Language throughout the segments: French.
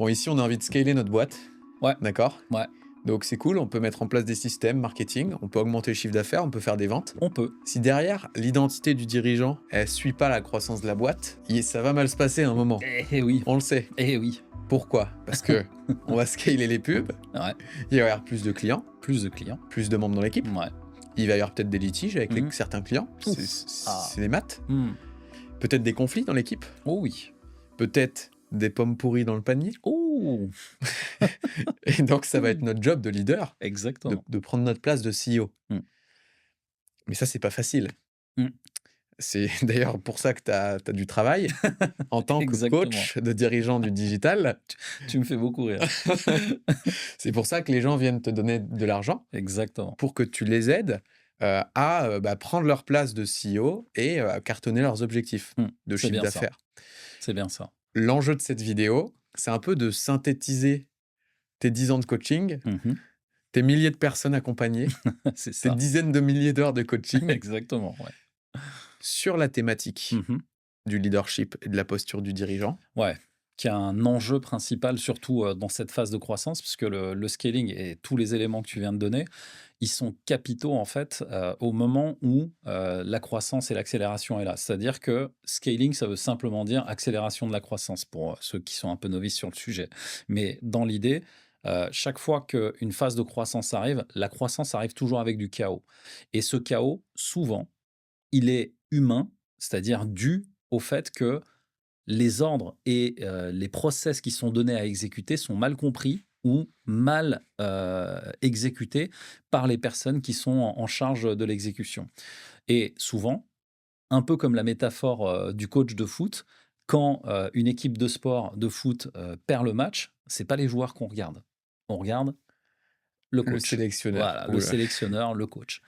Bon, ici, on a envie de scaler notre boîte, Ouais, d'accord? ouais, Donc, c'est cool, on peut mettre en place des systèmes marketing, on peut augmenter le chiffre d'affaires, on peut faire des ventes. on peut. Si derrière, l'identité du dirigeant, elle suit pas la croissance de la boîte, ça va mal se passer à un moment. Eh oui, On le sait. eh oui. Pourquoi? Parce que on va scaler les pubs, Ouais, il va y avoir plus de clients, plus de clients. plus de membres dans l'équipe, Ouais. il va y avoir peut-être des litiges avec Mmh. certains clients, c'est Ouf! Ah. c'est des maths, Mmh. peut-être des conflits dans l'équipe, Oh oui. peut-être des pommes pourries dans le panier. Oh! Et donc, ça va être Mmh. notre job de leader Exactement. de prendre notre place de CEO. Mmh. Mais ça, c'est pas facile. Mmh. C'est d'ailleurs pour ça que tu as du travail en tant que Exactement. coach de dirigeant du digital. Tu me fais beaucoup rire. C'est pour ça que les gens viennent te donner de l'argent Exactement. pour que tu les aides, à, prendre leur place de CEO et à cartonner leurs objectifs Mmh. de C'est chiffre bien ça. d'affaires. C'est bien ça. L'enjeu de cette vidéo, c'est un peu de synthétiser tes 10 ans de coaching, Mmh. tes milliers de personnes accompagnées, C'est tes ça. dizaines de milliers d'heures de coaching Exactement, ouais. sur la thématique Mmh. du leadership et de la posture du dirigeant. Ouais, qui a un enjeu principal surtout, dans cette phase de croissance puisque le scaling et tous les éléments que tu viens de donner, ils sont capitaux en fait, au moment où, la croissance et l'accélération est là. C'est-à-dire que scaling, ça veut simplement dire accélération de la croissance pour, ceux qui sont un peu novices sur le sujet. Mais dans l'idée, chaque fois qu'une phase de croissance arrive, la croissance arrive toujours avec du chaos et ce chaos, souvent, il est humain, c'est-à-dire dû au fait que les ordres et les process qui sont donnés à exécuter sont mal compris ou mal, exécutés par les personnes qui sont en charge de l'exécution et souvent, un peu comme la métaphore, du coach de foot, quand, une équipe de sport de foot, perd le match, c'est pas les joueurs qu'on regarde. On regarde le Le coach. sélectionneur Voilà, ou le sélectionneur, le coach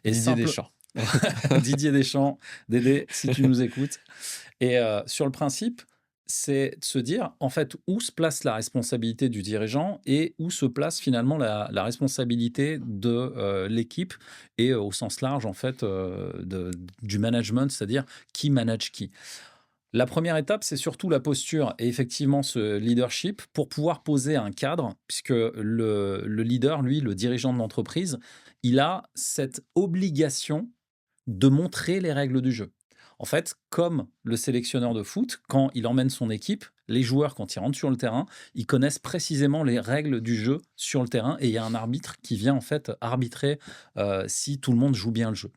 et Didier simple Deschamps. Didier Deschamps, Dédé, si tu nous écoutes et sur le principe, c'est de se dire, en fait, où se place la responsabilité du dirigeant et où se place finalement la responsabilité de, l'équipe et au sens large, en fait, du management, c'est-à-dire qui manage qui. La première étape, c'est surtout la posture et effectivement ce leadership pour pouvoir poser un cadre, puisque le leader, lui, le dirigeant de l'entreprise, il a cette obligation de montrer les règles du jeu. En fait, comme le sélectionneur de foot, quand il emmène son équipe, les joueurs, quand ils rentrent sur le terrain, ils connaissent précisément les règles du jeu sur le terrain et il y a un arbitre qui vient en fait arbitrer si tout le monde joue bien le jeu.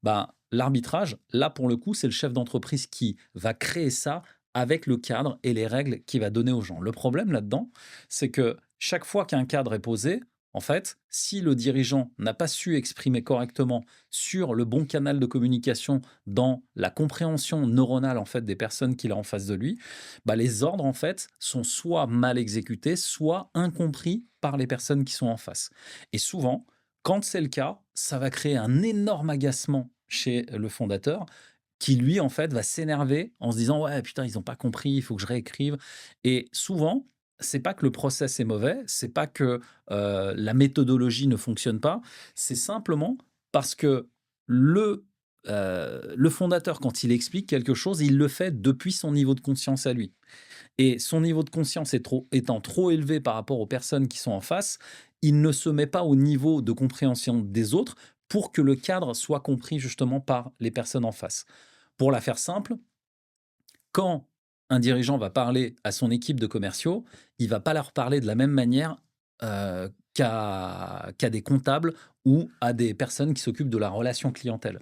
Bah, l'arbitrage, là pour le coup, c'est le chef d'entreprise qui va créer ça avec le cadre et les règles qu'il va donner aux gens. Le problème là-dedans, c'est que chaque fois qu'un cadre est posé, en fait, si le dirigeant n'a pas su exprimer correctement sur le bon canal de communication dans la compréhension neuronale en fait des personnes qu'il a en face de lui, bah, les ordres en fait sont soit mal exécutés, soit incompris par les personnes qui sont en face. Et souvent, quand c'est le cas, ça va créer un énorme agacement chez le fondateur qui, lui, en fait, va s'énerver en se disant: «Ouais, putain, ils ont pas compris, il faut que je réécrive» et souvent, c'est pas que le process est mauvais, c'est pas que, la méthodologie ne fonctionne pas, c'est simplement parce que le, le fondateur, quand il explique quelque chose, il le fait depuis son niveau de conscience à lui. Et son niveau de conscience étant trop élevé par rapport aux personnes qui sont en face, il ne se met pas au niveau de compréhension des autres pour que le cadre soit compris justement par les personnes en face. Pour la faire simple, quand un dirigeant va parler à son équipe de commerciaux, il va pas leur parler de la même manière qu'à des comptables ou à des personnes qui s'occupent de la relation clientèle.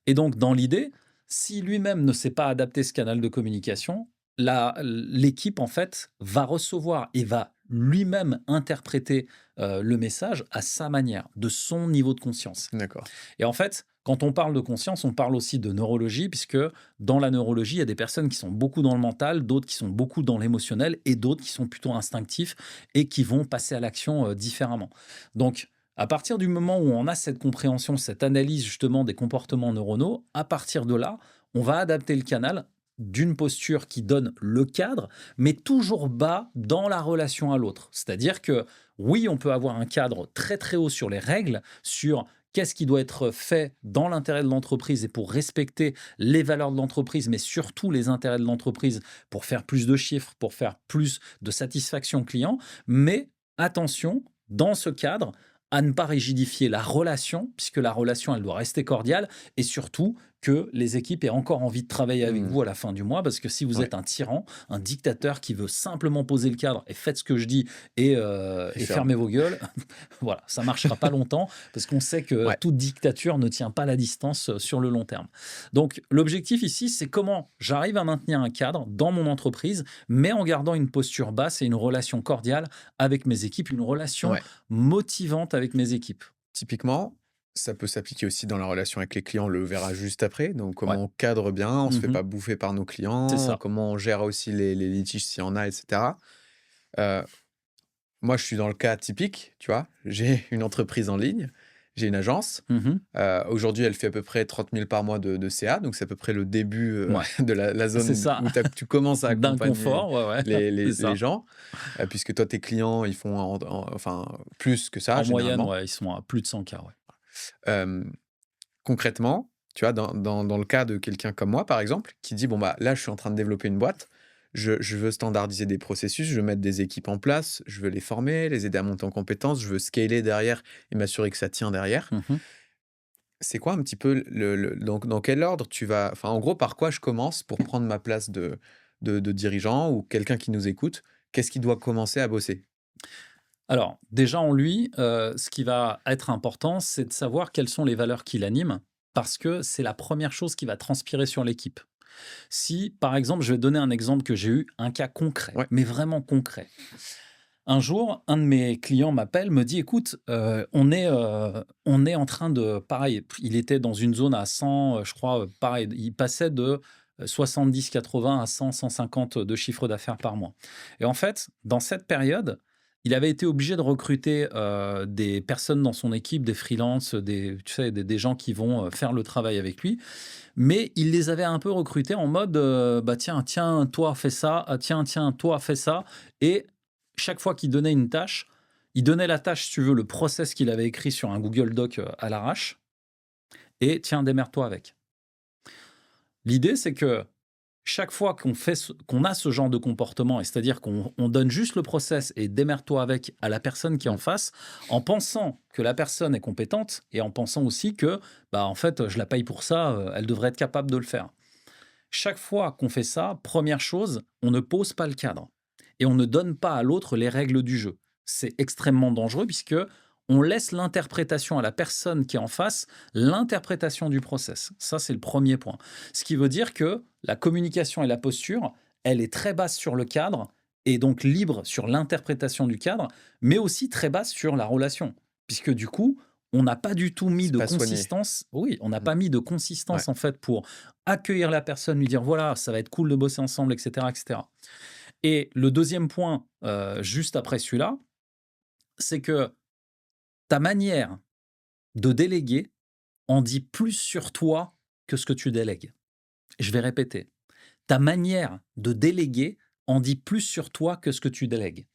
Et donc, dans l'idée, si lui-même ne sait pas adapter ce canal de communication, l'équipe, en fait, va recevoir et va lui-même interpréter le message à sa manière, de son niveau de conscience. D'accord. Et en fait, quand on parle de conscience, on parle aussi de neurologie, puisque dans la neurologie, il y a des personnes qui sont beaucoup dans le mental, d'autres qui sont beaucoup dans l'émotionnel, et d'autres qui sont plutôt instinctifs et qui vont passer à l'action différemment. Donc, à partir du moment où on a cette compréhension, cette analyse justement des comportements neuronaux, à partir de là, on va adapter le canal d'une posture qui donne le cadre, mais toujours bas dans la relation à l'autre. C'est-à-dire que oui, on peut avoir un cadre très très haut sur les règles, sur qu'est-ce qui doit être fait dans l'intérêt de l'entreprise et pour respecter les valeurs de l'entreprise, mais surtout les intérêts de l'entreprise pour faire plus de chiffres, pour faire plus de satisfaction client. Mais attention, dans ce cadre, à ne pas rigidifier la relation, puisque la relation, elle doit rester cordiale, et surtout que les équipes aient encore envie de travailler avec Mmh. vous à la fin du mois, parce que si vous Ouais, êtes un tyran, un dictateur qui veut simplement poser le cadre et faites ce que je dis et et ferme. fermez vos gueules, voilà, ça marchera pas longtemps, parce qu'on sait que Ouais, toute dictature ne tient pas la distance sur le long terme. Donc l'objectif ici, c'est comment j'arrive à maintenir un cadre dans mon entreprise, mais en gardant une posture basse et une relation cordiale avec mes équipes, une relation ouais. motivante avec mes équipes. Typiquement, ça peut s'appliquer aussi dans la relation avec les clients, on le verra juste après. Donc, Ouais. comment on cadre bien, on se fait Mmh. pas bouffer par nos C'est clients, ça. comment on gère aussi les litiges s'il y en a, et cetera. Heu, Moi, je suis dans le cas typique, tu vois? J'ai une entreprise en ligne, j'ai une agence. Mmh. Aujourd'hui, elle fait à peu près 30 000 par mois de CA, donc c'est à peu près le début, Ouais, de la c'est zone ça. où tu commences à accompagner D'inconfort, ouais, ouais, c'est les ça. gens, puisque toi, tes clients, ils font enfin, plus que ça En moyenne, généralement. ouais, ils sont à plus de 100 K, ouais. Hem Concrètement, tu vois, dans le cas de quelqu'un comme moi, par exemple, qui dit: «Bon, bah, là, je suis en train de développer une boîte, je veux standardiser des processus, je veux mettre des équipes en place, je veux les former, les aider à monter en compétences, je veux scaler derrière et m'assurer que ça tient derrière». Mmh. C'est quoi un petit peu dans quel ordre tu vas enfin, en gros, par quoi je commence pour prendre ma place de dirigeant ou quelqu'un qui nous écoute? Qu'est-ce qu'il doit commencer à bosser? Alors, déjà en lui, ce qui va être important, c'est de savoir quelles sont les valeurs qui l'animent, parce que c'est la première chose qui va transpirer sur l'équipe. Si, par exemple, je vais donner un exemple que j'ai eu, un cas concret, Ouais, mais vraiment concret. Un jour, un de mes clients m'appelle, me dit: «Écoute, on est en train de» pareil, il était dans une zone à 100, je crois, pareil, il passait de 70-80 à 100-150 de chiffre d'affaires par mois. Et en fait, dans cette période, il avait été obligé de recruter, des personnes dans son équipe, des freelances, des tu sais, des gens qui vont, faire le travail avec lui. Mais il les avait un peu recrutés en mode, bah, tiens, tiens, toi fais ça, ah, tiens, tiens, toi fais ça. Et chaque fois qu'il donnait une tâche, il donnait la tâche, si tu veux, le process qu'il avait écrit sur un Google Doc à l'arrache, et tiens, démerde-toi avec. L'idée, c'est que chaque fois qu'on a ce genre de comportement, et c'est-à-dire qu'on donne juste le process et démerde-toi avec à la personne qui est en mmh, face, en pensant que la personne est compétente et en pensant aussi que, bah, en fait, je la paye pour ça, elle devrait être capable de le faire. Chaque fois qu'on fait ça, première chose, on ne pose pas le cadre et on ne donne pas à l'autre les règles du jeu. C'est extrêmement dangereux puisque on laisse l'interprétation à la personne qui est en face, l'interprétation du process. Ça, c'est le premier point. Ce qui veut dire que la communication et la posture, elle est très basse sur le cadre et donc libre sur l'interprétation du cadre, mais aussi très basse sur la relation. Puisque du coup, on n'a pas du tout mis c'est de pas soigné. consistance. Oui, on n'a Mmh, pas mis de ouais. consistance en fait pour accueillir la personne, lui dire voilà, ça va être cool de bosser ensemble, etc., etc. Et le deuxième point, juste après celui-là, c'est que ta manière de déléguer en dit plus sur toi que ce que tu délègues. Je vais répéter. Ta manière de déléguer en dit plus sur toi que ce que tu délègues.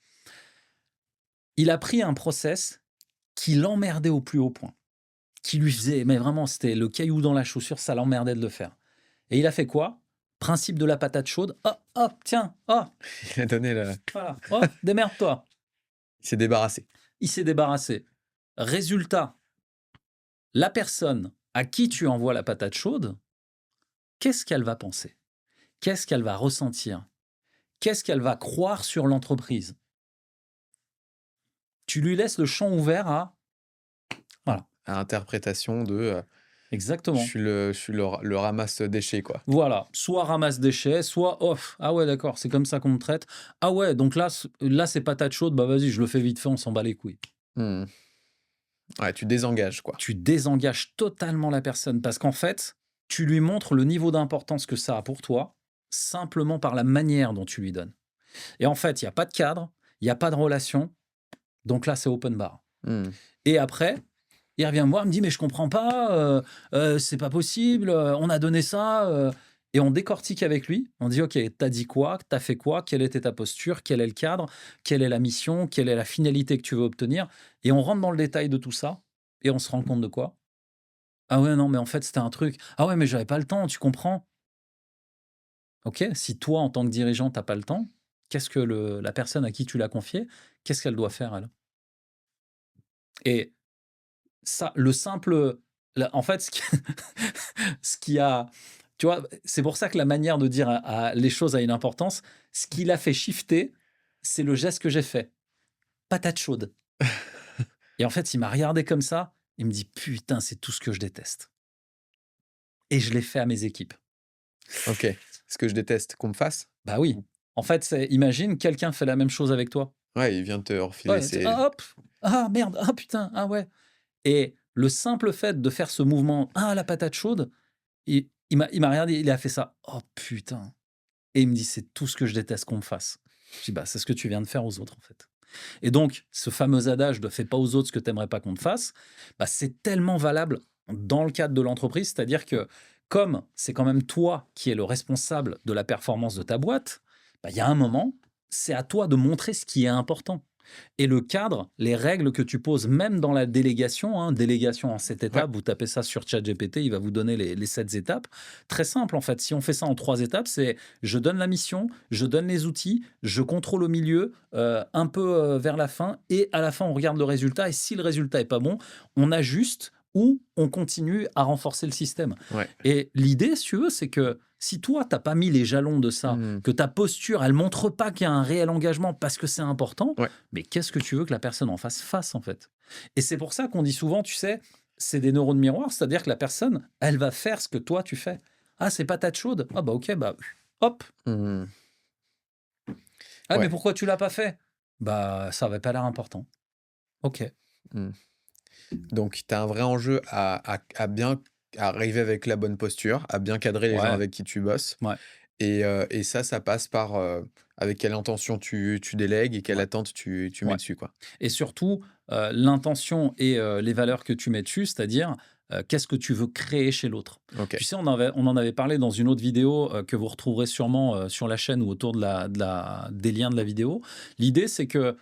Il a pris un process qui l'emmerdait au plus haut point, qui lui faisait, mais vraiment, c'était le caillou dans la chaussure, ça l'emmerdait de le faire. Et il a fait quoi? Principe de la patate chaude. Oh, oh, tiens, oh, Il a donné le voilà, oh, démerde-toi. il s'est débarrassé. Il s'est débarrassé. Résultat, la personne à qui tu envoies la patate chaude, qu'est-ce qu'elle va penser? Qu'est-ce qu'elle va ressentir? Qu'est-ce qu'elle va croire sur l'entreprise? Tu lui laisses le champ ouvert à Mmh. voilà, À interprétation exactement. je suis le ramasse-déchets, quoi. Voilà, soit ramasse déchets, soit off. Ah ouais, d'accord, c'est comme ça qu'on me traite. Ah ouais, donc là c'est patate chaude, bah vas-y, je le fais vite fait, on s'en bat les couilles. Mmh. Ouais, tu désengages, quoi. Tu désengages totalement la personne parce qu'en fait, tu lui montres le niveau d'importance que ça a pour toi simplement par la manière dont tu lui donnes. Et en fait, il y a pas de cadre, il y a pas de relation, donc là, c'est open bar. Mmh. Et après, il revient me voir, il me dit: «Mais je comprends pas, c'est pas possible, on a donné ça», et on décortique avec lui. On dit: «OK, tu as dit quoi? Tu as fait quoi? Quelle était ta posture? Quel est le cadre? Quelle est la mission? Quelle est la finalité que tu veux obtenir?» Et on rentre dans le détail de tout ça et on se rend compte de quoi? Ah ouais, non, mais en fait, c'était un truc. Ah ouais, mais j'avais pas le temps, tu comprends? OK, si toi, en tant que dirigeant, tu as pas le temps, qu'est-ce que la personne à qui tu l'as confié, qu'est-ce qu'elle doit faire elle? Et ça, le simple, en fait, ce qui a, tu vois, c'est pour ça que la manière de dire les choses a une importance. Ce qui l'a fait shifter, c'est le geste que j'ai fait. Patate chaude. Et en fait, il m'a regardé comme ça, il me dit: «Putain, c'est tout ce que je déteste» et je l'ai fait à mes équipes. OK. Ce que je déteste qu'on me fasse? Bah oui. En fait, imagine quelqu'un fait la même chose avec toi. Ouais, il vient te refiler Ouais, ses ah hop! Ah merde! Ah putain! Ah ouais! Et le simple fait de faire ce mouvement: «Ah la patate chaude», il m'a regardé, il a fait ça: «Oh putain!» et il me dit: «C'est tout ce que je déteste qu'on me fasse». Je dis: «Bah, c'est ce que tu viens de faire aux autres, en fait». Et donc ce fameux adage de «fais pas aux autres ce que tu aimerais pas qu'on te fasse», bah, c'est tellement valable dans le cadre de l'entreprise. C'est-à-dire que comme c'est quand même toi qui es le responsable de la performance de ta boîte, bah, il y a un moment, c'est à toi de montrer ce qui est important. Et le cadre, les règles que tu poses, même dans la délégation, hein, délégation en 7 ouais. étapes, vous tapez ça sur ChatGPT, il va vous donner les 7 étapes. Très simple en fait, si on fait ça en 3 étapes, c'est je donne la mission, je donne les outils, je contrôle au milieu, un peu vers la fin, et à la fin on regarde le résultat, et si le résultat est pas bon, on ajuste ou on continue à renforcer le système. Ouais. Et l'idée, si tu veux, c'est que si toi, t'as pas mis les jalons de ça, Mmh. que ta posture, elle montre pas qu'il y a un réel engagement parce que c'est important, Ouais. mais qu'est-ce que tu veux que la personne en face fasse, en fait? Et c'est pour ça qu'on dit souvent, tu sais, c'est des neurones miroirs, c'est-à-dire que la personne, elle va faire ce que toi tu fais. «Ah, c'est patate chaude? Ah bah OK, bah, hop! Mmh. Ah, mais Ouais. pourquoi tu l'as pas fait? Bah, ça avait pas l'air important». OK. Mmh. Donc tu as un vrai enjeu à bien arriver avec la bonne posture, à bien cadrer les gens Ouais, avec qui tu bosses ouais, et ça passe par, avec quelle intention tu délègues et quelle ouais, attente tu mets ouais. dessus, quoi. Et surtout, l'intention et les valeurs que tu mets dessus, c'est-à-dire, qu'est-ce que tu veux créer chez l'autre? OK. Tu sais, on en avait parlé dans une autre vidéo, que vous retrouverez sûrement, sur la chaîne ou autour des liens de la vidéo. L'idée, c'est que,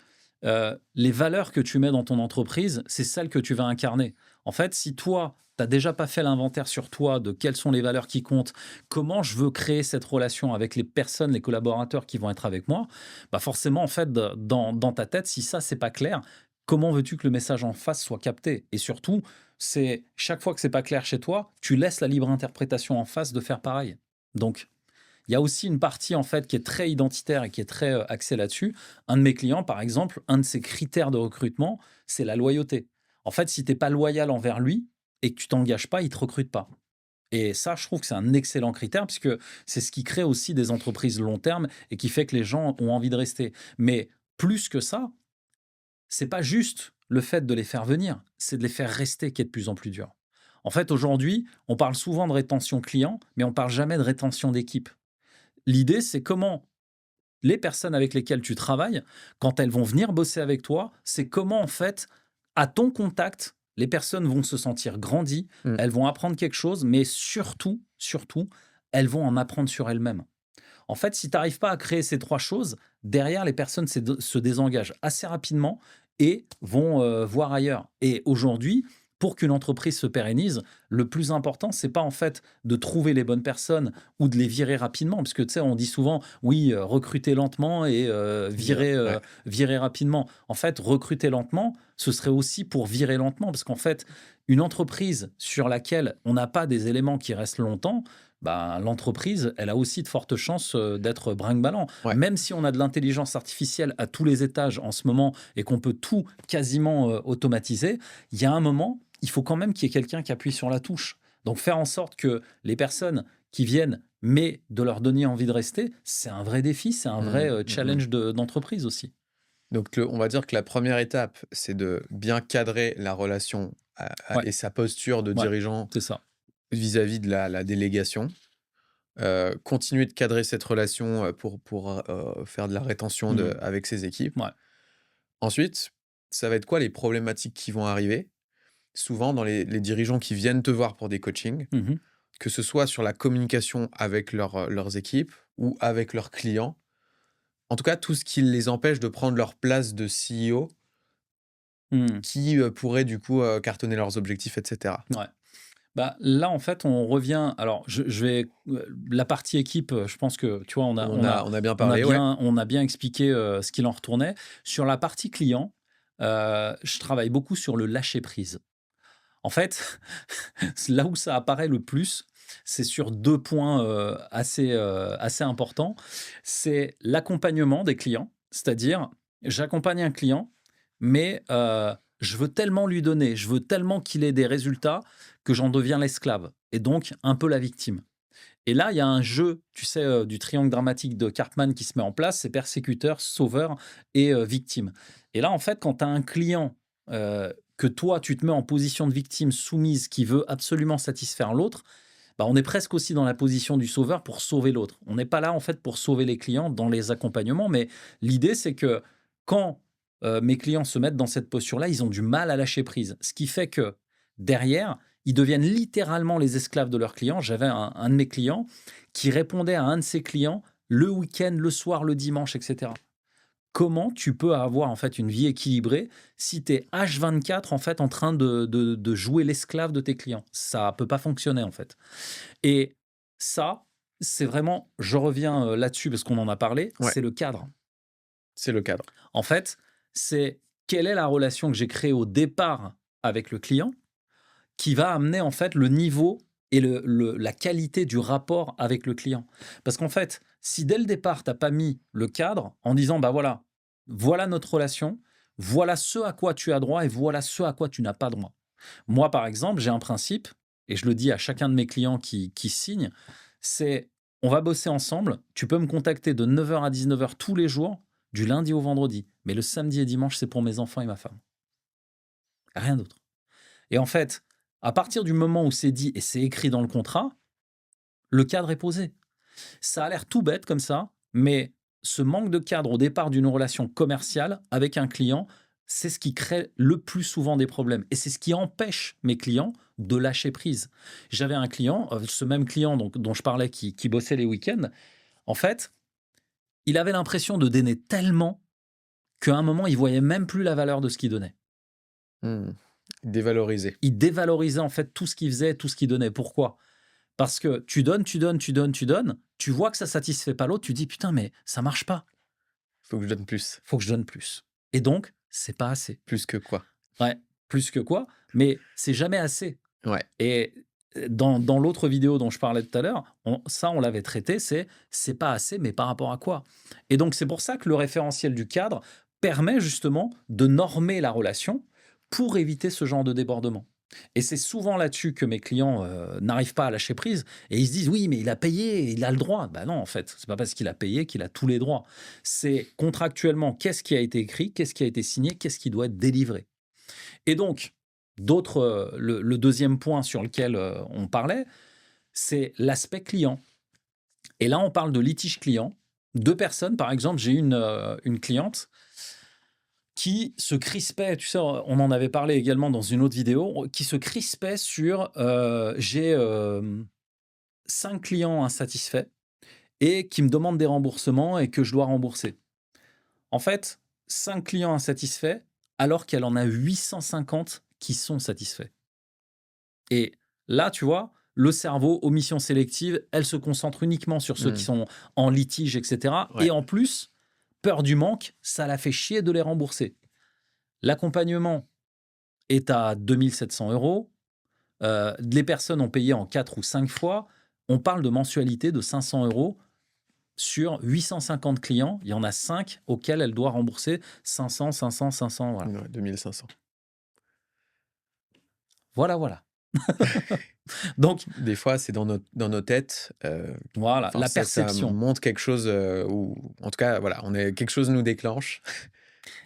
les valeurs que tu mets dans ton entreprise, c'est celles que tu vas incarner. En fait, si toi, tu as déjà pas fait l'inventaire sur toi de quelles sont les valeurs qui comptent, comment je veux créer cette relation avec les personnes, les collaborateurs qui vont être avec moi, bah, forcément, en fait, dans ta tête, si ça, c'est pas clair, comment veux-tu que le message en face soit capté? Et surtout, c'est chaque fois que c'est pas clair chez toi, tu laisses la libre interprétation en face de faire pareil. Donc, il y a aussi une partie, en fait, qui est très identitaire et qui est très, axée là-dessus. Un de mes clients, par exemple, un de ses critères de recrutement, c'est la loyauté. En fait, si tu es pas loyal envers lui et que tu t'engages pas, il te recrute pas. Et ça, je trouve que c'est un excellent critère puisque c'est ce qui crée aussi des entreprises long terme et qui fait que les gens ont envie de rester. Mais plus que ça, c'est pas juste le fait de les faire venir, c'est de les faire rester qui est de plus en plus dur. En fait, aujourd'hui, on parle souvent de rétention client, mais on parle jamais de rétention d'équipe. L'idée, c'est comment les personnes avec lesquelles tu travailles, quand elles vont venir bosser avec toi, c'est comment en fait, à ton contact, les personnes vont se sentir grandies, Mmh. elles vont apprendre quelque chose, mais surtout, surtout, elles vont en apprendre sur elles-mêmes. En fait, si tu n'arrives pas à créer ces 3 choses, derrière les personnes se désengagent assez rapidement et vont, voir ailleurs. Et aujourd'hui, pour qu'une entreprise se pérennise, le plus important, c'est pas en fait de trouver les bonnes personnes ou de les virer rapidement. Parce que tu sais, on dit souvent: «Oui, recruter lentement et Dire ouais. virer rapidement». En fait, recruter lentement, ce serait aussi pour virer lentement. Parce qu'en fait, une entreprise sur laquelle on n'a pas des éléments qui restent longtemps, bah, l'entreprise, elle a aussi de fortes chances, d'être brinque-ballant. Ouais. Même si on a de l'intelligence artificielle à tous les étages en ce moment et qu'on peut tout quasiment, automatiser, il y a un moment, il faut quand même qu'il y ait quelqu'un qui appuie sur la touche. Donc faire en sorte que les personnes qui viennent, mais de leur donner envie de rester, c'est un vrai défi, c'est un vrai, Mmh. Mmh mh. challenge d'entreprise aussi. Donc on va dire que la première étape, c'est de bien cadrer la relation Ouais, et sa posture de ouais, dirigeant c'est ça. vis-à-vis de la délégation. Continuer de cadrer cette relation, pour faire de la rétention Mmh. avec ses équipes. Ouais. Ensuite, ça va être quoi les problématiques qui vont arriver? Souvent dans les dirigeants qui viennent te voir pour des coachings, Mmh. que ce soit sur la communication avec leurs équipes ou avec leurs clients. En tout cas, tout ce qui les empêche de prendre leur place de CEO Mmh. qui, pourrait du coup, cartonner leurs objectifs et cetera. Ouais. Bah, là, en fait, on revient. Alors, je vais la partie équipe. Je pense que tu vois, On a bien parlé, ouais. on a bien expliqué ce qu'il en retournait. Sur la partie client, je travaille beaucoup sur le lâcher prise. En fait, là où ça apparaît le plus, c'est sur deux points assez importants. C'est l'accompagnement des clients, c'est-à-dire j'accompagne un client, mais je veux tellement lui donner, je veux tellement qu'il ait des résultats que j'en deviens l'esclave et donc un peu la victime. Et là, il y a un jeu, tu sais, du triangle dramatique de Cartman qui se met en place, c'est persécuteur, sauveur et victime. Et là, en fait, quand tu as un client que toi, tu te mets en position de victime soumise qui veut absolument satisfaire l'autre, bah, on est presque aussi dans la position du sauveur pour sauver l'autre. On n'est pas là, en fait, pour sauver les clients dans les accompagnements, mais l'idée, c'est que quand mes clients se mettent dans cette posture-là, ils ont du mal à lâcher prise. Ce qui fait que derrière, ils deviennent littéralement les esclaves de leurs clients. J'avais un de mes clients qui répondait à un de ses clients le week-end, le soir, le dimanche, etc. Comment tu peux avoir en fait une vie équilibrée si tu es H24 en fait en train de jouer l'esclave de tes clients? Ça peut pas fonctionner en fait. Et ça, c'est vraiment, je reviens là-dessus parce qu'on en a parlé, Ouais, c'est le cadre. c'est le cadre. En fait, c'est quelle est la relation que j'ai créée au départ avec le client qui va amener en fait le niveau et la qualité du rapport avec le client. Parce qu'en fait, si dès le départ, tu as pas mis le cadre en disant, bah voilà, voilà notre relation, voilà ce à quoi tu as droit et voilà ce à quoi tu n'as pas droit. Moi, par exemple, j'ai un principe, et je le dis à chacun de mes clients qui signent, c'est on va bosser ensemble, tu peux me contacter de 9h à 19h tous les jours, du lundi au vendredi, mais le samedi et dimanche, c'est pour mes enfants et ma femme. Rien d'autre. Et en fait, à partir du moment où c'est dit et c'est écrit dans le contrat, le cadre est posé. Ça a l'air tout bête comme ça, mais ce manque de cadre au départ d'une relation commerciale avec un client, c'est ce qui crée le plus souvent des problèmes. Et c'est ce qui empêche mes clients de lâcher prise. J'avais un client, ce même client donc, dont je parlais qui bossait les week-ends, en fait, il avait l'impression de donner tellement qu'à un moment, il voyait même plus la valeur de ce qu'il donnait. Mmh. Dévalorisé. Il dévalorisait en fait tout ce qu'il faisait, tout ce qu'il donnait. Pourquoi? Parce que tu donnes, tu donnes, tu donnes, tu donnes, tu vois que ça satisfait pas l'autre, tu dis: «Putain, mais ça marche pas, Faut que je donne plus. faut que je donne plus» et donc c'est pas assez. Plus que quoi? Ouais, plus que quoi, mais c'est jamais assez Ouais. et dans l'autre vidéo dont je parlais tout à l'heure, on l'avait traité, c'est pas assez, mais par rapport à quoi? Et donc c'est pour ça que le référentiel du cadre permet justement de normer la relation pour éviter ce genre de débordement. Et c'est souvent là-dessus que mes clients, n'arrivent pas à lâcher prise et ils se disent: «Oui, mais il a payé, il a le droit». Bah non, en fait, c'est pas parce qu'il a payé qu'il a tous les droits. C'est contractuellement, qu'est-ce qui a été écrit, qu'est-ce qui a été signé, qu'est-ce qui doit être délivré? Et donc, le 2e point sur lequel, on parlait, c'est l'aspect client. Et là, on parle de litige client. 2 personnes, par exemple, j'ai une cliente qui se crispait, tu sais, on en avait parlé également dans une autre vidéo, qui se crispait sur, j'ai, 5 clients insatisfaits et qui me demandent des remboursements et que je dois rembourser. En fait, 5 clients insatisfaits alors qu'elle en a 850 qui sont satisfaits. Et là, tu vois, le cerveau, omission sélective, elle se concentre uniquement sur ceux qui Mmh. sont en litige, et cetera. Et Ouais. en plus, peur du manque, ça la fait chier de les rembourser. L'accompagnement est à 2 700 €. Les personnes ont payé en 4 ou 5 fois. On parle de mensualité de 500 € sur 850 clients. Il y en a 5 auxquels elle doit rembourser 500, 500, 500. Voilà. Ouais, 2 500. Voilà, voilà. Donc, Des fois, c'est dans nos têtes, voilà, enfin la ça perception. montre quelque chose, ou en tout cas, voilà, quelque chose nous déclenche.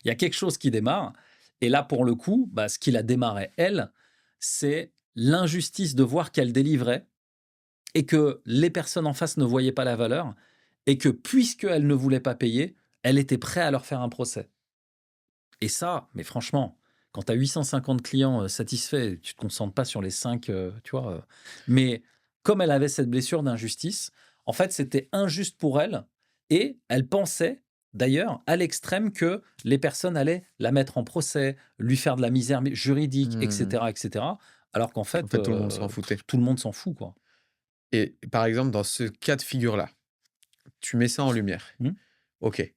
Il y a quelque chose qui démarre. Et là, pour le coup, bah, ce qui la démarrait, elle, c'est l'injustice de voir qu'elle délivrait et que les personnes en face ne voyaient pas la valeur et que puisqu'elle ne voulait pas payer, elle était prête à leur faire un procès. Et ça, mais franchement, quand tu as 850 clients satisfaits, tu te concentres pas sur les 5, tu vois. Mais comme elle avait cette blessure d'injustice, en fait, c'était injuste pour elle et elle pensait, d'ailleurs, à l'extrême que les personnes allaient la mettre en procès, lui faire de la misère juridique, Mmh. etc., etc. Alors qu'en En fait, fait, tout le monde s'en foutait. tout le monde s'en fout, quoi. Et par exemple, dans ce cas de figure-là, tu mets ça en lumière. Mmh. OK,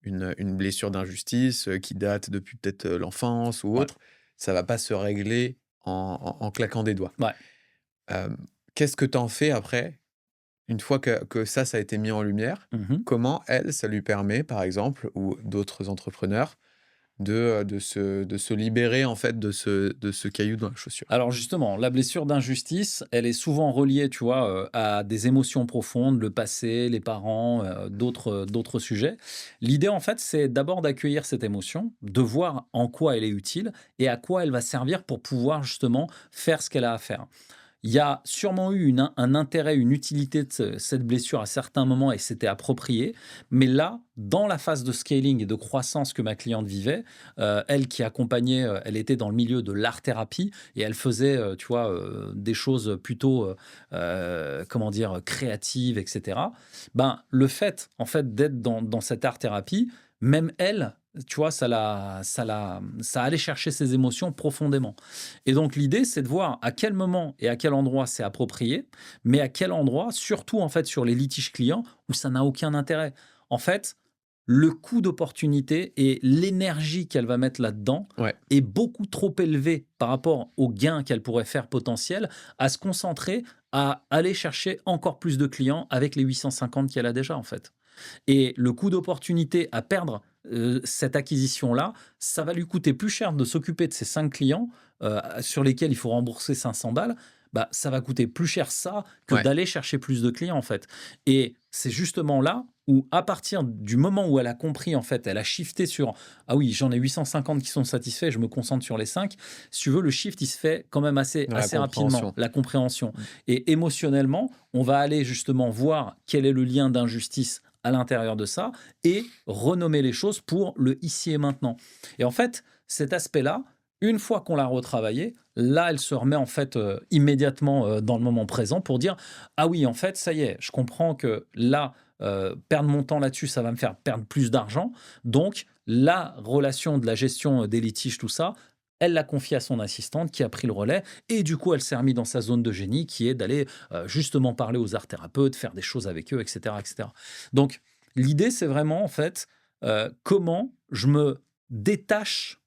une blessure d'injustice, qui date depuis peut-être, l'enfance ou Ouais. autre, ça va pas se régler en claquant des doigts. Ouais. Hem, Qu'est-ce que tu en fais après, une fois que ça a été mis en lumière? Mmh. Comment elle, ça lui permet, par exemple, ou d'autres entrepreneurs, de se libérer, en fait, de ce caillou dans la chaussure? Alors justement, la blessure d'injustice, elle est souvent reliée, tu vois, à des émotions profondes, le passé, les parents, d'autres sujets. L'idée, en fait, c'est d'abord d'accueillir cette émotion, de voir en quoi elle est utile et à quoi elle va servir pour pouvoir justement faire ce qu'elle a à faire. Il y a sûrement eu un intérêt, une utilité de cette blessure à certains moments et c'était approprié. Mais là, dans la phase de scaling et de croissance que ma cliente vivait, elle qui accompagnait, elle était dans le milieu de l'art-thérapie et elle faisait, tu vois, des choses plutôt, comment dire, créatives, etc. Ben, le fait, en fait, d'être dans cette art-thérapie, même elle, tu vois, ça allait chercher ses émotions profondément. Et donc l'idée, c'est de voir à quel moment et à quel endroit c'est approprié, mais à quel endroit, surtout en fait sur les litiges clients, où ça n'a aucun intérêt. En fait, le coût d'opportunité et l'énergie qu'elle va mettre là-dedans Ouais, est beaucoup trop élevé par rapport aux gains qu'elle pourrait faire potentiels à se concentrer à aller chercher encore plus de clients avec les 850 qu'elle a déjà en fait. Et le coût d'opportunité à perdre, cette acquisition-là, ça va lui coûter plus cher de s'occuper de ces 5 clients, sur lesquels il faut rembourser 500 balles. Bah, ça va coûter plus cher ça que ouais, d'aller chercher plus de clients, en fait. Et c'est justement là où, à partir du moment où elle a compris, en fait, elle a shifté sur: «Ah oui, j'en ai 850 qui sont satisfaits, je me concentre sur les 5». Si tu veux, le shift, il se fait quand même assez dans la assez rapidement, compréhension. la compréhension. Mmh. Et émotionnellement, on va aller justement voir quel est le lien d'injustice à l'intérieur de ça et renommer les choses pour le ici et maintenant. Et en fait, cet aspect-là, une fois qu'on l'a retravaillé, là, elle se remet en fait immédiatement dans le moment présent pour dire: ah oui, en fait, ça y est, je comprends que là, perdre mon temps là-dessus, ça va me faire perdre plus d'argent. Donc, la relation de la gestion des litiges, tout ça, elle l'a confié à son assistante qui a pris le relais et du coup, elle s'est remise dans sa zone de génie qui est d'aller justement parler aux art thérapeutes, faire des choses avec eux, etc., etc. Donc, l'idée, c'est vraiment en fait comment je me détache,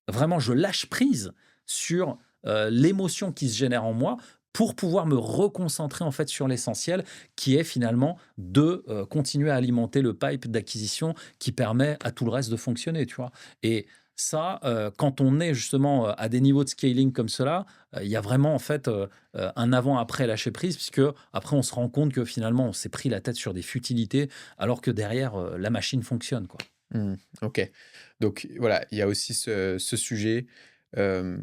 vraiment, je lâche prise sur l'émotion qui se génère en moi pour pouvoir me reconcentrer en fait sur l'essentiel qui est finalement de continuer à alimenter le pipe d'acquisition qui permet à tout le reste de fonctionner, tu vois. Et ça, quand on est justement à des niveaux de scaling comme cela, il y a vraiment en fait un avant-après lâcher prise, puisque après on se rend compte que finalement on s'est pris la tête sur des futilités, alors que derrière la machine fonctionne, quoi. Mmh. OK. Donc voilà, il y a aussi ce sujet, hem,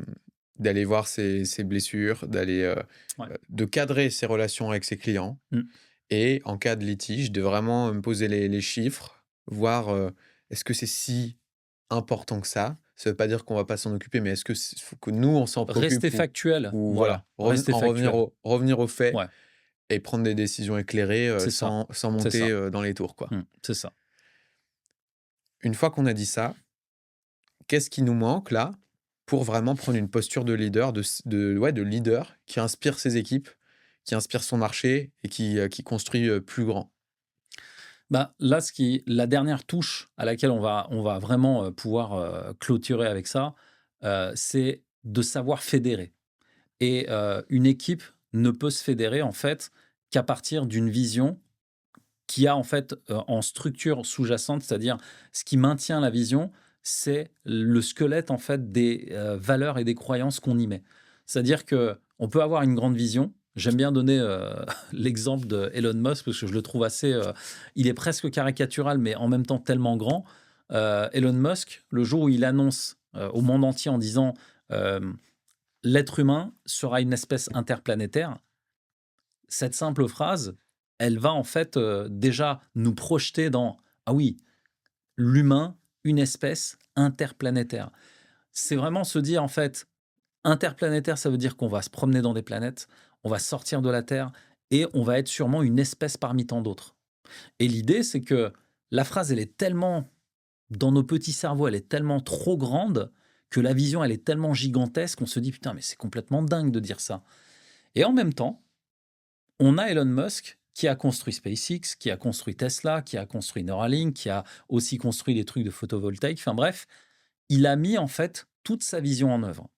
d'aller voir ses blessures, Ouais. de cadrer ses relations avec ses clients Mm. et en cas de litige, de vraiment me poser les chiffres, voir, est-ce que c'est si important que ça? Ça veut pas dire qu'on va pas s'en occuper, mais est-ce que faut que nous on s'en Rester préoccupe factuel, ou voilà, voilà, rester revenir factuel. aux faits Ouais, et prendre des décisions éclairées, c'est ça, sans c'est monter, ça. dans les tours, quoi. C'est ça. Une fois qu'on a dit ça, qu'est-ce qui nous manque là, pour vraiment prendre une posture de leader, de leader qui inspire ses équipes, qui inspire son marché et qui construit, plus grand? Bah, là, la dernière touche à laquelle on va vraiment, pouvoir, clôturer avec ça, c'est de savoir fédérer. Et une équipe ne peut se fédérer, en fait, qu'à partir d'une vision qui a, en fait, en structure sous-jacente, c'est-à-dire ce qui maintient la vision, c'est le squelette, en fait, des, valeurs et des croyances qu'on y met. C'est-à-dire que on peut avoir une grande vision. J'aime bien donner, l'exemple de Elon Musk parce que je le trouve assez, il est presque caricatural, mais en même temps tellement grand. Elon Musk, le jour où il annonce, au monde entier en disant, hem: «L'être humain sera une espèce interplanétaire», cette simple phrase, elle va en fait, déjà nous projeter dans: «Ah oui, l'humain, une espèce interplanétaire». C'est vraiment se dire en fait, interplanétaire, ça veut dire qu'on va se promener dans des planètes, on va sortir de la Terre et on va être sûrement une espèce parmi tant d'autres. Et l'idée, c'est que la phrase, elle est tellement dans nos petits cerveaux, elle est tellement trop grande que la vision, elle est tellement gigantesque, on se dit: «Putain, mais c'est complètement dingue de dire ça». Et en même temps, on a Elon Musk qui a construit SpaceX, qui a construit Tesla, qui a construit Neuralink, qui a aussi construit des trucs de photovoltaïque. Enfin bref, il a mis en fait toute sa vision en œuvre.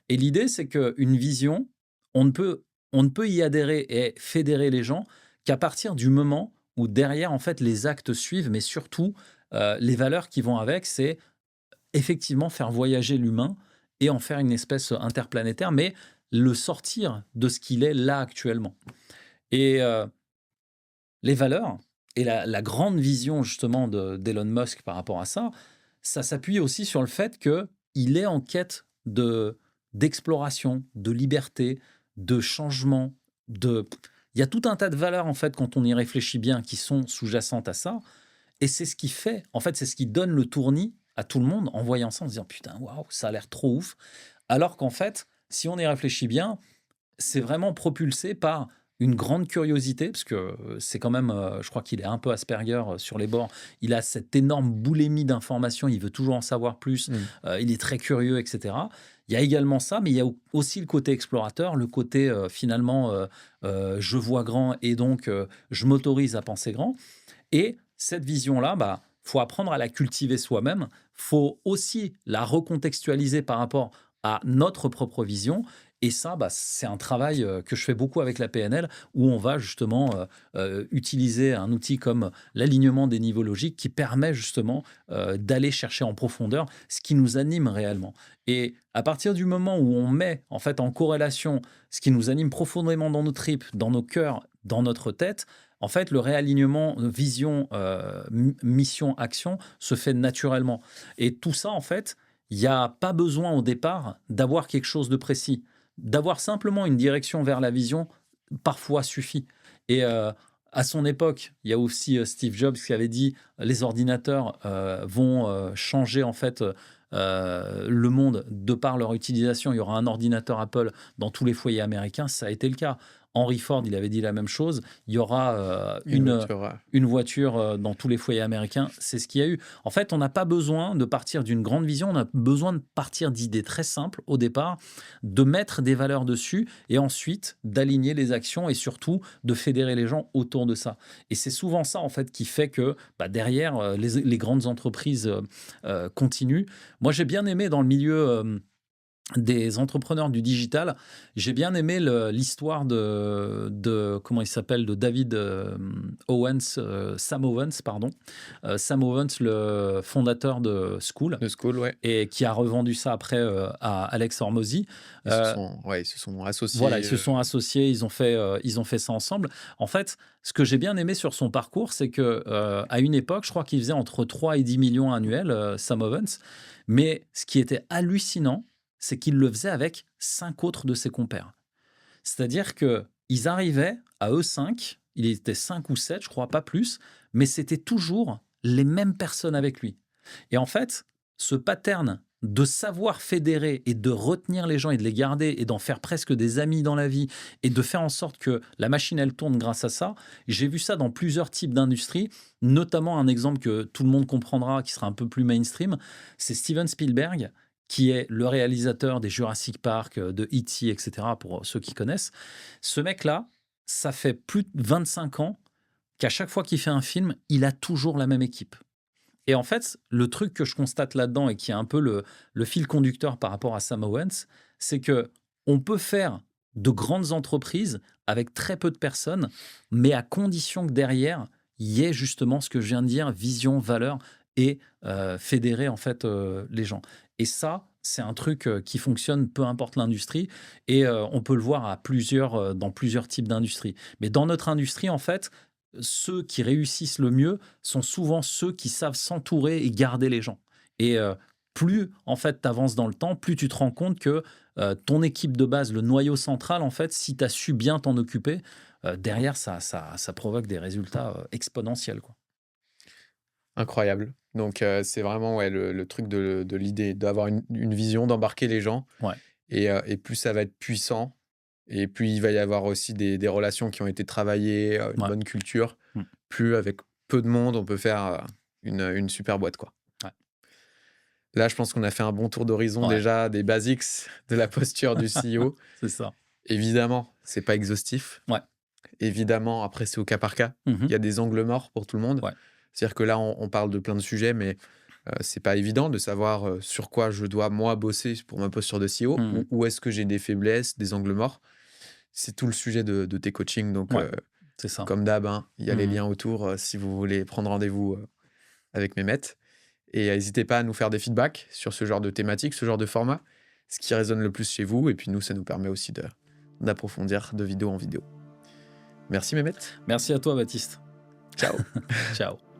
Et l'idée, c'est qu'une vision, on ne peut, on ne peut y adhérer et fédérer les gens qu'à partir du moment où derrière, en fait, les actes suivent, mais surtout, les valeurs qui vont avec, c'est effectivement faire voyager l'humain et en faire une espèce interplanétaire, mais le sortir de ce qu'il est là actuellement. Et les valeurs et la grande vision justement d'Elon Musk par rapport à ça, ça s'appuie aussi sur le fait qu'il est en quête d'exploration, de liberté, de changement, de... Il y a tout un tas de valeurs, en fait, quand on y réfléchit bien, qui sont sous-jacentes à ça. Et c'est ce qui fait, en fait, c'est ce qui donne le tournis à tout le monde en voyant ça, en se disant, putain, waouh, ça a l'air trop ouf. Alors qu'en fait, si on y réfléchit bien, c'est vraiment propulsé par une grande curiosité, parce que c'est quand même, je crois qu'il est un peu Asperger sur les bords. Il a cette énorme boulimie d'informations, il veut toujours en savoir plus, Mmh. il est très curieux, etc. Il y a également ça, mais il y a aussi le côté explorateur, le côté finalement, je vois grand et donc je m'autorise à penser grand. Et cette vision-là, bah, faut apprendre à la cultiver soi-même. Faut aussi la recontextualiser par rapport à notre propre vision. Et ça, bah, c'est un travail que je fais beaucoup avec la PNL, où on va justement utiliser un outil comme l'alignement des niveaux logiques qui permet justement d'aller chercher en profondeur ce qui nous anime réellement. Et à partir du moment où on met en fait en corrélation ce qui nous anime profondément dans nos tripes, dans nos cœurs, dans notre tête, en fait, le réalignement vision, mission, action se fait naturellement. Et tout ça, en fait, il n'y a pas besoin au départ d'avoir quelque chose de précis. D'avoir simplement une direction vers la vision, parfois suffit. Et à son époque, il y a aussi Steve Jobs qui avait dit les ordinateurs vont changer en fait le monde de par leur utilisation. Il y aura un ordinateur Apple dans tous les foyers américains. Ça a été le cas. Henry Ford, il avait dit la même chose. Il y aura Une voiture, une voiture dans tous les foyers américains. C'est ce qu'il y a eu. En fait, on n'a pas besoin de partir d'une grande vision. On a besoin de partir d'idées très simples au départ, de mettre des valeurs dessus et ensuite d'aligner les actions et surtout de fédérer les gens autour de ça. Et c'est souvent ça, en fait, qui fait que bah, derrière, les grandes entreprises continuent. Moi, j'ai bien aimé dans le milieu des entrepreneurs du digital. J'ai bien aimé l'histoire comment il s'appelle, de David Owens, Sam Owens, pardon. Sam Owens, le fondateur de School, de School, ouais. et qui a revendu ça après à Alex Hormozy. Ils se sont Voilà, ils associés. se sont associés, ils ont fait ça ensemble. En fait, ce que j'ai bien aimé sur son parcours, c'est que à une époque, je crois qu'il faisait entre 3 et 10 millions annuels, Sam Owens. Mais ce qui était hallucinant, c'est qu'il le faisait avec 5 autres de ses compères. C'est-à-dire que ils arrivaient à eux 5, il était 5 ou 7, je crois, pas plus, mais c'était toujours les mêmes personnes avec lui. Et en fait, ce pattern de savoir fédérer et de retenir les gens et de les garder et d'en faire presque des amis dans la vie et de faire en sorte que la machine elle tourne grâce à ça, j'ai vu ça dans plusieurs types d'industries, notamment un exemple que tout le monde comprendra, qui sera un peu plus mainstream, c'est Steven Spielberg, qui est le réalisateur des Jurassic Park, de E.T., etc., pour ceux qui connaissent. Ce mec-là, ça fait plus de 25 ans qu'à chaque fois qu'il fait un film, il a toujours la même équipe. Et en fait, le truc que je constate là-dedans et qui est un peu le fil conducteur par rapport à Sam Owens, c'est que on peut faire de grandes entreprises avec très peu de personnes, mais à condition que derrière, il y ait justement ce que je viens de dire, vision, valeur et fédérer en fait les gens. Et ça, c'est un truc qui fonctionne peu importe l'industrie et on peut le voir dans plusieurs types d'industries. Mais dans notre industrie, en fait, ceux qui réussissent le mieux sont souvent ceux qui savent s'entourer et garder les gens. Et plus en fait tu avances dans le temps, plus tu te rends compte que ton équipe de base, le noyau central, en fait, si tu as su bien t'en occuper, derrière ça provoque des résultats exponentiels, quoi. Incroyable. Donc, c'est vraiment, ouais, le truc de l'idée d'avoir une vision, d'embarquer les gens Ouais, et plus ça va être puissant et plus il va y avoir aussi des relations qui ont été travaillées, une ouais, bonne culture, mmh, plus avec peu de monde, on peut faire, une super boîte, quoi. ouais. Là, je pense qu'on a fait un bon tour d'horizon Ouais, déjà des basics de la posture du CEO. c'est ça. Évidemment, c'est pas exhaustif. Ouais. Évidemment, après, c'est au cas par cas. Il Mmh. y a des angles morts pour tout le monde. Ouais. C'est-à-dire que là, on parle de plein de sujets, mais c'est pas évident de savoir sur quoi je dois, moi, bosser pour ma posture de CEO, Mmh. ou où est-ce que j'ai des faiblesses, des angles morts. C'est tout le sujet de tes coachings. Donc, Ouais, c'est ça. comme d'hab, hein, il y a les Mmh. liens autour si vous voulez prendre rendez-vous avec Mehmet. Et n'hésitez pas à nous faire des feedbacks sur ce genre de thématique, ce genre de format, ce qui résonne le plus chez vous. Et puis nous, ça nous permet aussi d'approfondir de vidéo en vidéo. Merci Mehmet. Merci à toi, Baptiste. Ciao. Ciao.